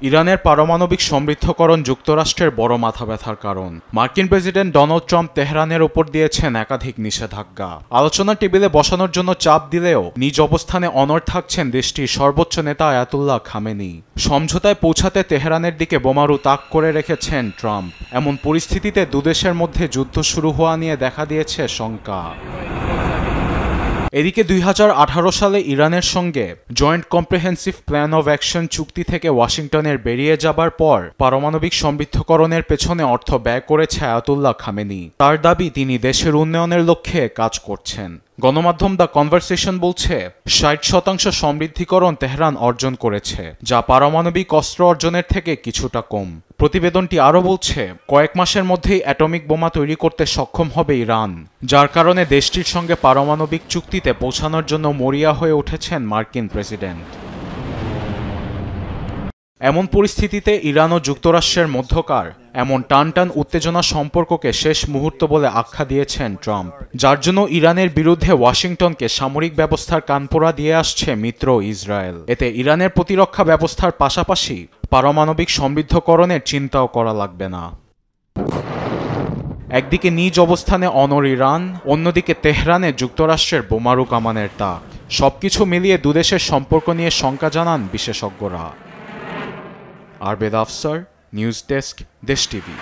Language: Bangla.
ইরানের পারমাণবিক সমৃদ্ধকরণ যুক্তরাষ্ট্রের বড় মাথাব্যথার কারণ। মার্কিন প্রেসিডেন্ট ডোনাল্ড ট্রাম্প তেহরানের উপর দিয়েছেন একাধিক নিষেধাজ্ঞা। আলোচনার টেবিলে বসানোর জন্য চাপ দিলেও নিজ অবস্থানে অনড় থাকছেন দেশটির সর্বোচ্চ নেতা আয়াতুল্লাহ খামেনি। সমঝোতায় পৌঁছাতে তেহরানের দিকে বোমারু তাক করে রেখেছেন ট্রাম্প। এমন পরিস্থিতিতে দুদেশের মধ্যে যুদ্ধ শুরু হওয়া নিয়ে দেখা দিয়েছে শঙ্কা। এদিকে 2018 সালে ইরানের সঙ্গে joint comprehensive plan of action চুক্তি থেকে ওয়াশিংটনের বেরিয়ে যাবার পর পারমাণবিক সমৃদ্ধকরণের পেছনে অর্থ ব্যয় করেছে আয়াতুল্লাহ খামেনি। তার দাবি তিনি দেশের উন্নয়নের লক্ষ্যে কাজ করছেন। গণমাধ্যম দ্য কনভারসেশন বলছে 60% সমৃদ্ধিকরণ তেহরান অর্জন করেছে, যা পারমাণবিক অস্ত্র অর্জনের থেকে কিছুটা কম। প্রতিবেদনটি আরও বলছে কয়েক মাসের মধ্যেই অ্যাটমিক বোমা তৈরি করতে সক্ষম হবে ইরান, যার কারণে দেশটির সঙ্গে পারমাণবিক চুক্তিতে পৌঁছানোর জন্য মরিয়া হয়ে উঠেছেন মার্কিন প্রেসিডেন্ট। এমন পরিস্থিতিতে ইরান ও যুক্তরাষ্ট্রের মধ্যকার এমন টানটান উত্তেজনা সম্পর্ককে শেষ মুহূর্ত বলে আখ্যা দিয়েছেন ট্রাম্প, যার জন্য ইরানের বিরুদ্ধে ওয়াশিংটনকে সামরিক ব্যবস্থার কানপোড়া দিয়ে আসছে মিত্র ইসরায়েল। এতে ইরানের প্রতিরক্ষা ব্যবস্থার পাশাপাশি পারমাণবিক সমৃদ্ধকরণের চিন্তাও করা লাগবে না। একদিকে নিজ অবস্থানে অনড় ইরান, অন্যদিকে তেহরানে যুক্তরাষ্ট্রের বোমারু কামানের তাক। সবকিছু মিলিয়ে দুদেশের সম্পর্ক নিয়ে শঙ্কা জানান বিশেষজ্ঞরা। আরবেদ আফসার, নিউজ ডেস্ক, দেশ টিভি।